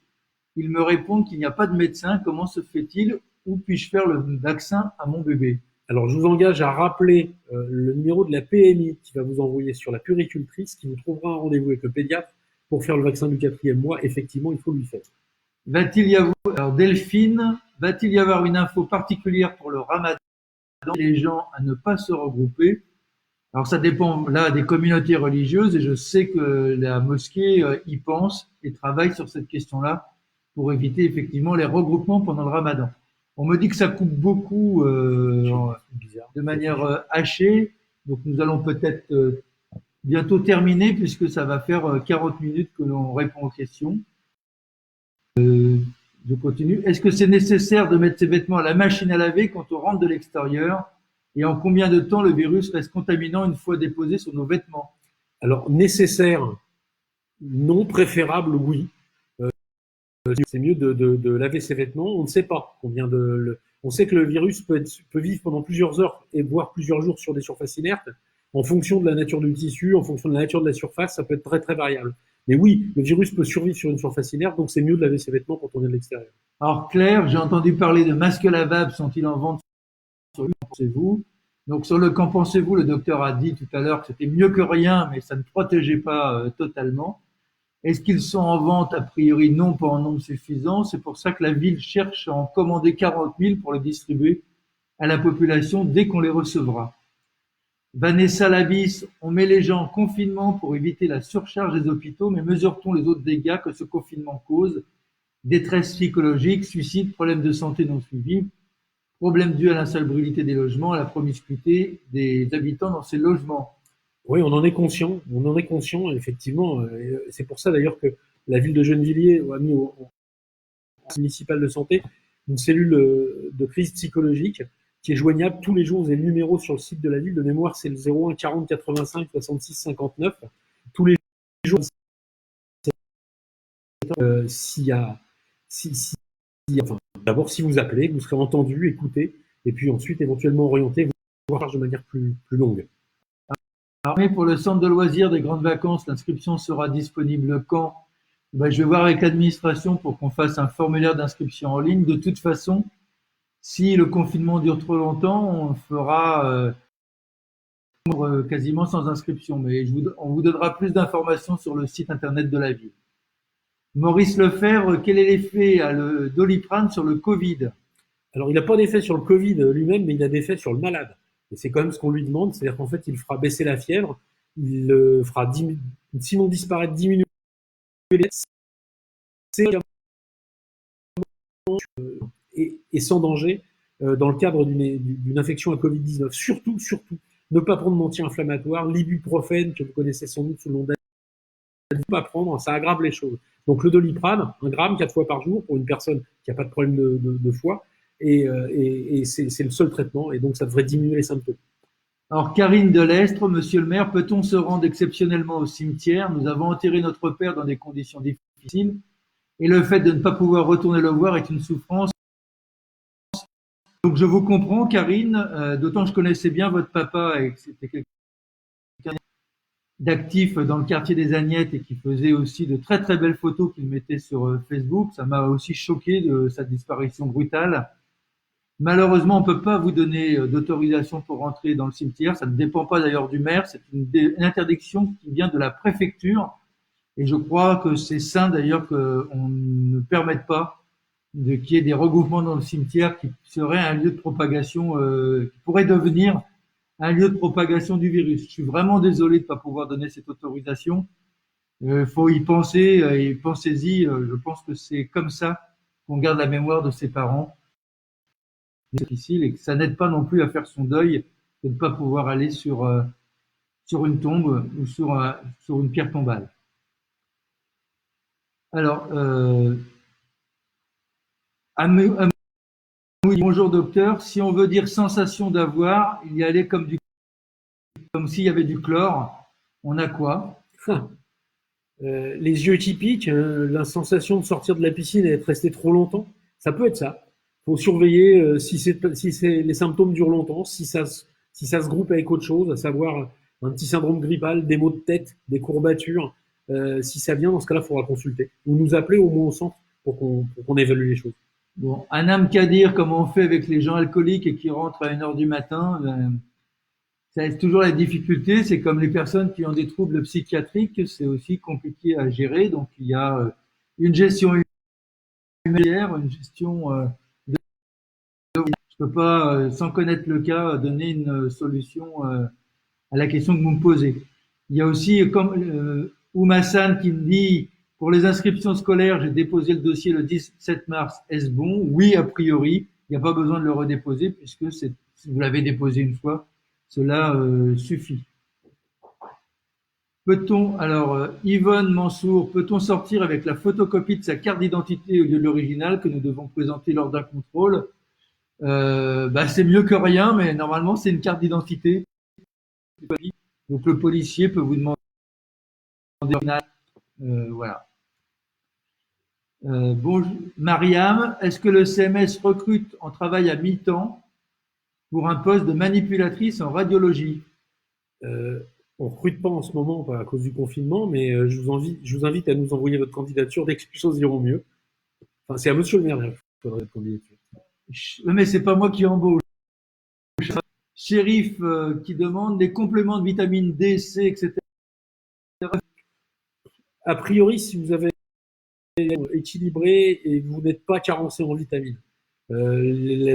Ils me répondent qu'il n'y a pas de médecin. Comment se fait-il? Où puis-je faire le vaccin à mon bébé? Alors, je vous engage à rappeler le numéro de la PMI qui va vous envoyer sur la puéricultrice, qui vous trouvera un rendez-vous avec le pédiatre pour faire le vaccin du 4e mois. Effectivement, il faut lui faire. Va-t-il y avoir, alors Delphine, va-t-il y avoir une info particulière pour le ramadan, les gens à ne pas se regrouper? Alors ça dépend là des communautés religieuses et je sais que la mosquée y pense et travaille sur cette question-là pour éviter effectivement les regroupements pendant le ramadan. On me dit que ça coupe beaucoup de manière hachée, donc nous allons peut-être bientôt terminer puisque ça va faire 40 minutes que l'on répond aux questions. Je continue. Est-ce que c'est nécessaire de mettre ses vêtements à la machine à laver quand on rentre de l'extérieur? Et en combien de temps le virus reste contaminant une fois déposé sur nos vêtements? Alors, nécessaire, non. Préférable, oui. C'est mieux de laver ses vêtements. On ne sait pas combien on sait que le virus peut vivre pendant plusieurs heures et voire plusieurs jours sur des surfaces inertes. En fonction de la nature du tissu, en fonction de la nature de la surface, ça peut être très très variable. Mais oui, le virus peut survivre sur une surface inerte, donc c'est mieux de laver ses vêtements quand on vient de l'extérieur. Alors Claire, j'ai entendu parler de masques lavables, sont-ils en vente sur le qu'en pensez-vous? Donc sur le qu'en pensez-vous, le docteur a dit tout à l'heure que c'était mieux que rien, mais ça ne protégeait pas totalement. Est-ce qu'ils sont en vente? A priori non, pas en nombre suffisant. C'est pour ça que la ville cherche à en commander 40 000 pour les distribuer à la population dès qu'on les recevra. Vanessa Labis, on met les gens en confinement pour éviter la surcharge des hôpitaux, mais mesure-t-on les autres dégâts que ce confinement cause? Détresse psychologique, suicide, problèmes de santé non suivis, problèmes dus à l'insalubrité des logements, à la promiscuité des habitants dans ces logements. Oui, on en est conscient, effectivement. C'est pour ça d'ailleurs que la ville de Gennevilliers a mis au municipal de santé une cellule de crise psychologique qui est joignable tous les jours. Vous avez le numéro sur le site de la ville de mémoire, c'est le 01 40 85 66 59. Tous les jours, s'il y a, enfin, d'abord, si vous appelez, vous serez entendu, écouté, et puis ensuite, éventuellement orienté, voire de manière plus longue. Mais pour le centre de loisirs des grandes vacances, l'inscription sera disponible quand? Ben, je vais voir avec l'administration pour qu'on fasse un formulaire d'inscription en ligne. De toute façon, si le confinement dure trop longtemps, on fera quasiment sans inscription. Mais on vous donnera plus d'informations sur le site internet de la ville. Maurice Lefebvre, quel est l'effet à le Doliprane sur le Covid? Alors, il n'a pas d'effet sur le Covid lui-même, mais il a d'effet sur le malade. Et c'est quand même ce qu'on lui demande, c'est-à-dire qu'en fait, il fera baisser la fièvre, il fera sinon disparaître, diminuer et sans danger dans le cadre d'une infection à Covid-19. Surtout, ne pas prendre d'anti-inflammatoire, l'ibuprofène, que vous connaissez sans doute sous le nom d'A, ne pas prendre, ça aggrave les choses. Donc le Doliprane, 1 gramme 4 fois par jour pour une personne qui n'a pas de problème de foie, et c'est le seul traitement, et donc ça devrait diminuer les symptômes. Alors, Karine Delestre, monsieur le maire, peut-on se rendre exceptionnellement au cimetière? Nous avons enterré notre père dans des conditions difficiles, et le fait de ne pas pouvoir retourner le voir est une souffrance. Donc, je vous comprends, Karine, d'autant que je connaissais bien votre papa et que c'était quelqu'un d'actif dans le quartier des Agnettes et qui faisait aussi de très très belles photos qu'il mettait sur Facebook. Ça m'a aussi choqué de sa disparition brutale. Malheureusement, on ne peut pas vous donner d'autorisation pour rentrer dans le cimetière. Ça ne dépend pas d'ailleurs du maire. C'est une interdiction qui vient de la préfecture. Et je crois que c'est sain d'ailleurs qu'on ne permette pas qu'il y ait des regroupements dans le cimetière qui serait un lieu de propagation, qui pourrait devenir un lieu de propagation du virus. Je suis vraiment désolé de ne pas pouvoir donner cette autorisation. Faut y penser et pensez-y. Je pense que c'est comme ça qu'on garde la mémoire de ses parents. C'est difficile et que ça n'aide pas non plus à faire son deuil de ne pas pouvoir aller sur une tombe ou sur une pierre tombale. Alors, bonjour docteur, si on veut dire sensation d'avoir, il y allait comme s'il y avait du chlore, on a quoi? Les yeux typiques, la sensation de sortir de la piscine et d'être resté trop longtemps, ça peut être ça. Il faut surveiller si les symptômes durent longtemps, si ça se groupe avec autre chose, à savoir un petit syndrome grippal, des maux de tête, des courbatures. Si ça vient, dans ce cas-là, il faudra consulter. Ou nous appeler au moins au centre pour qu'on évalue les choses. Bon, Anam Kadir, comme on fait avec les gens alcooliques et qui rentrent à 1h du matin, c'est toujours la difficulté. C'est comme les personnes qui ont des troubles psychiatriques, c'est aussi compliqué à gérer. Donc, il y a une gestion humaine, une gestion je ne peux pas, sans connaître le cas, donner une solution à la question que vous me posez. Il y a aussi, comme Oumassan qui me dit, pour les inscriptions scolaires, j'ai déposé le dossier le 17 mars. Est-ce bon? Oui, a priori. Il n'y a pas besoin de le redéposer puisque si vous l'avez déposé une fois, cela suffit. Yvonne Mansour, peut-on sortir avec la photocopie de sa carte d'identité au lieu de l'original que nous devons présenter lors d'un contrôle? C'est mieux que rien, mais normalement c'est une carte d'identité. Donc le policier peut vous demander voilà. Bonjour Mariam, est-ce que le CMS recrute en travail à mi-temps pour un poste de manipulatrice en radiologie? On ne recrute pas en ce moment à cause du confinement, mais je vous invite à nous envoyer votre candidature dès que les choses iront mieux. Enfin, c'est à monsieur le maire qu'il faudrait votre candidature. Mais c'est pas moi qui embauche. Shérif qui demande des compléments de vitamine D, C, etc. A priori, si vous avez équilibré et vous n'êtes pas carencé en vitamines. Les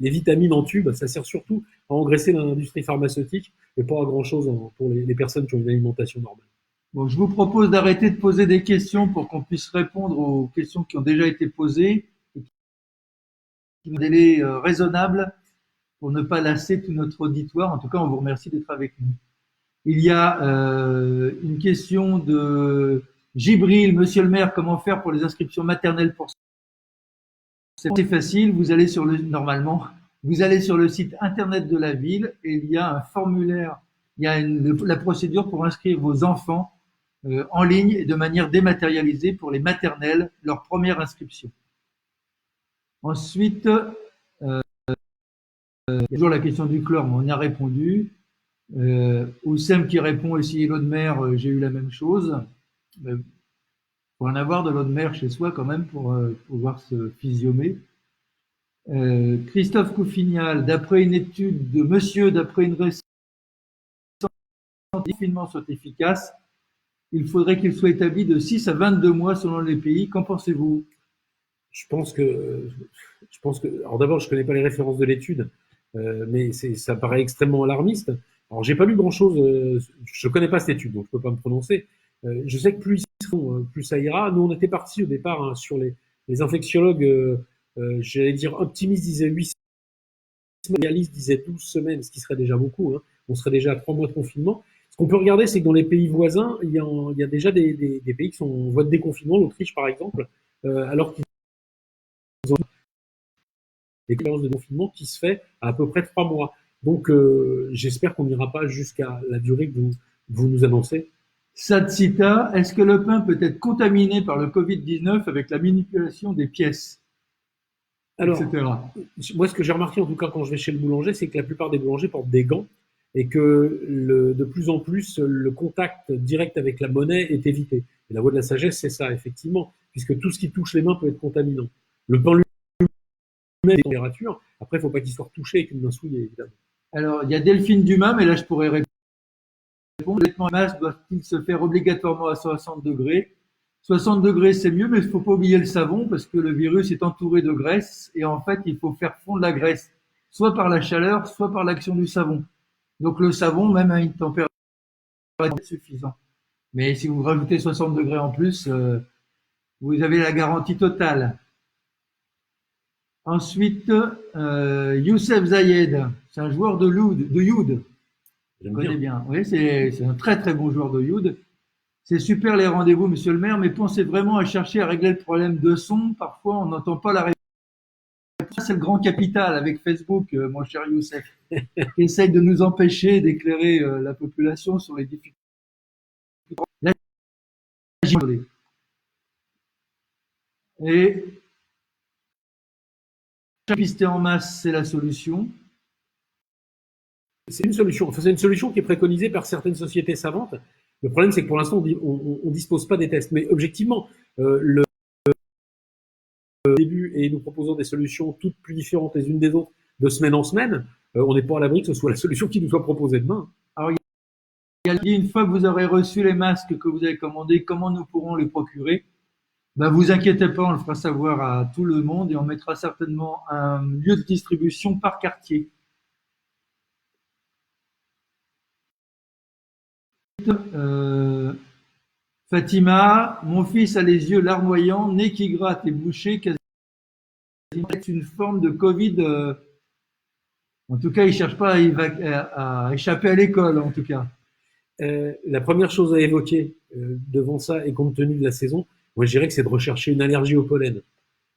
vitamines en tube, ça sert surtout à engraisser l'industrie pharmaceutique et pas à grand chose pour les personnes qui ont une alimentation normale. Bon, je vous propose d'arrêter de poser des questions pour qu'on puisse répondre aux questions qui ont déjà été posées et qui ont un délai raisonnable pour ne pas lasser tout notre auditoire. En tout cas, on vous remercie d'être avec nous. Il y a une question de Gibril, monsieur le maire, comment faire pour les inscriptions maternelles pour c'est facile, vous allez sur le site internet de la ville et il y a un formulaire, il y a la procédure pour inscrire vos enfants en ligne et de manière dématérialisée pour les maternelles, leur première inscription. Ensuite, toujours la question du chlore, mais on y a répondu. Oussem qui répond aussi l'eau de mer, j'ai eu la même chose. Il faut en avoir de l'eau de mer chez soi quand même pour pouvoir se physiomer. Christophe Coufignal, d'après une étude de monsieur, d'après une récente confinement soit efficace, il faudrait qu'il soit établi de 6 à 22 mois selon les pays. Qu'en pensez-vous? Je pense que, alors d'abord, je connais pas les références de l'étude, mais ça paraît extrêmement alarmiste. Alors, j'ai pas lu grand-chose, je connais pas cette étude, donc je peux pas me prononcer. Je sais que plus ils seront, plus ça ira. Nous, on était partis au départ hein, sur les infectiologues, j'allais dire optimistes disaient 8 semaines, réalistes disaient 12 semaines, ce qui serait déjà beaucoup. Hein. On serait déjà à 3 mois de confinement. Ce qu'on peut regarder, c'est que dans les pays voisins, il y a déjà des pays qui sont en voie de déconfinement, l'Autriche par exemple, alors qu'ils ont l'expérience de confinement qui se fait à peu près 3 mois. Donc, j'espère qu'on n'ira pas jusqu'à la durée que vous nous annoncez. Satsita, est-ce que le pain peut être contaminé par le Covid-19 avec la manipulation des pièces, Alors, etc. moi, ce que j'ai remarqué, en tout cas, quand je vais chez le boulanger, c'est que la plupart des boulangers portent des gants et que de plus en plus, le contact direct avec la monnaie est évité. Et la voie de la sagesse, c'est ça, effectivement, puisque tout ce qui touche les mains peut être contaminant. Le pain lui-même est température. Après, il ne faut pas qu'il soit retouché avec une main souillée, évidemment. Alors, il y a Delphine Dumas, mais là, je pourrais répondre. Le vêtement masque doit-il se faire obligatoirement à 60 degrés? 60 degrés, c'est mieux, mais il ne faut pas oublier le savon parce que le virus est entouré de graisse et en fait, il faut faire fondre la graisse, soit par la chaleur, soit par l'action du savon. Donc, le savon, même à une température suffisante. Mais si vous rajoutez 60 degrés en plus, vous avez la garantie totale. Ensuite, Youssef Zayed, c'est un joueur de Youd. Je connais bien. Oui, c'est un très très bon joueur de Youd. C'est super les rendez-vous, monsieur le maire, mais pensez vraiment à chercher à régler le problème de son. Parfois, on n'entend pas la réponse. C'est le grand capital avec Facebook, mon cher Youssef, qui essaye de nous empêcher d'éclairer la population sur les difficultés. Et pister en masse, c'est la solution. C'est une solution. Enfin, c'est une solution qui est préconisée par certaines sociétés savantes. Le problème, c'est que pour l'instant, on dispose pas des tests. Mais objectivement, le début et nous proposons des solutions toutes plus différentes les unes des autres de semaine en semaine, on n'est pas à l'abri que ce soit la solution qui nous soit proposée demain. Alors, il y a une fois que vous aurez reçu les masques que vous avez commandés, comment nous pourrons les procurer? Ben, vous inquiétez pas, on le fera savoir à tout le monde et on mettra certainement un lieu de distribution par quartier. Fatima, mon fils a les yeux larmoyants, nez qui gratte et bouché, quasiment c'est une forme de Covid. En tout cas, il cherche pas à échapper à l'école, en tout cas. La première chose à évoquer devant ça, et compte tenu de la saison, moi je dirais que c'est de rechercher une allergie au pollen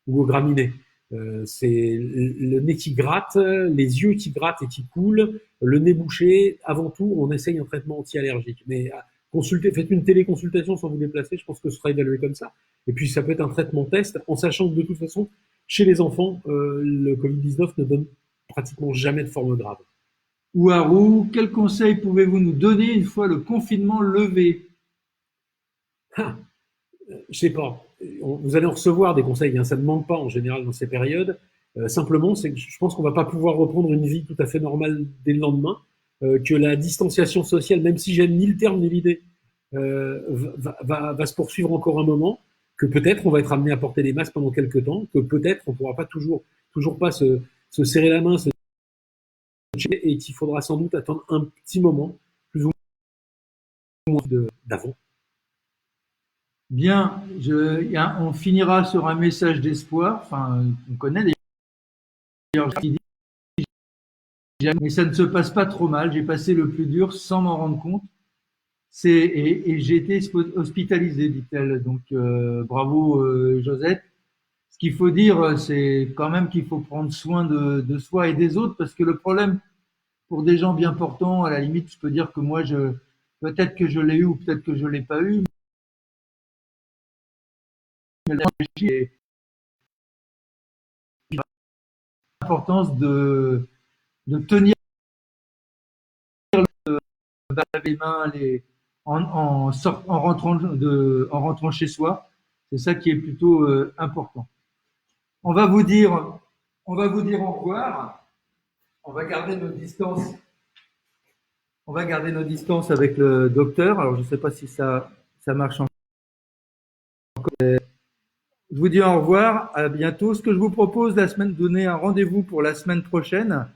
ou aux graminées. C'est le nez qui gratte, les yeux qui grattent et qui coulent, le nez bouché. Avant tout, on essaye un traitement anti-allergique. Mais consultez, faites une téléconsultation sans vous déplacer, je pense que ce sera évalué comme ça. Et puis ça peut être un traitement test, en sachant que de toute façon, chez les enfants, le Covid-19 ne donne pratiquement jamais de forme grave. Ouarou, quel conseil pouvez-vous nous donner une fois le confinement levé? Je sais pas. Vous allez en recevoir des conseils, hein, ça ne manque pas en général dans ces périodes. Simplement, c'est que je pense qu'on va pas pouvoir reprendre une vie tout à fait normale dès le lendemain, que la distanciation sociale, même si j'aime ni le terme ni l'idée, va se poursuivre encore un moment, que peut-être on va être amené à porter des masques pendant quelques temps, que peut-être on pourra pas toujours pas se serrer la main, et qu'il faudra sans doute attendre un petit moment, plus ou moins d'avant. Bien, on finira sur un message d'espoir. Enfin, on connaît d'ailleurs qui dit, mais ça ne se passe pas trop mal. J'ai passé le plus dur sans m'en rendre compte. Et j'ai été hospitalisé, dit-elle. Donc, bravo, Josette. Ce qu'il faut dire, c'est quand même qu'il faut prendre soin de soi et des autres, parce que le problème, pour des gens bien portants, à la limite, je peux dire que moi, peut-être que je l'ai eu ou peut-être que je l'ai pas eu. et l'importance de tenir les mains en rentrant chez soi. C'est ça qui est plutôt important. On va vous dire, on va vous dire au revoir. On va garder nos distances. On va garder nos distances avec le docteur. Alors, je ne sais pas si ça marche encore. Je vous dis au revoir, à bientôt. Ce que je vous propose, donner un rendez-vous pour la semaine prochaine.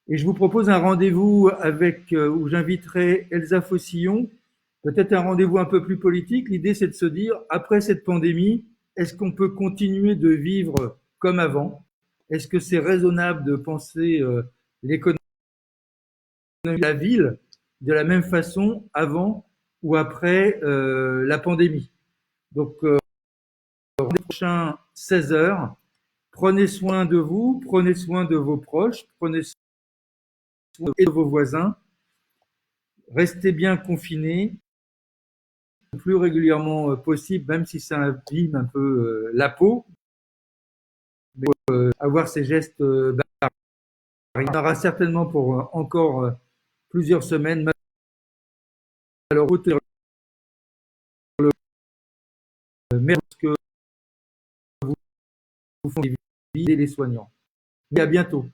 Et je vous propose un rendez-vous où j'inviterai Elsa Fossillon, peut-être un rendez-vous un peu plus politique. L'idée, c'est de se dire, après cette pandémie, est-ce qu'on peut continuer de vivre comme avant? Est-ce que c'est raisonnable de penser l'économie de la ville de la même façon avant ou après la pandémie? Donc, rendez-vous prochain, 16 heures. Prenez soin de vous, prenez soin de vos proches, prenez soin de vos voisins. Restez bien confinés le plus régulièrement possible, même si ça abîme un peu la peau. Mais avoir ces gestes barrières. Il y en aura certainement pour encore plusieurs semaines. Alors, merci que vous font aider les soignants. Et à bientôt.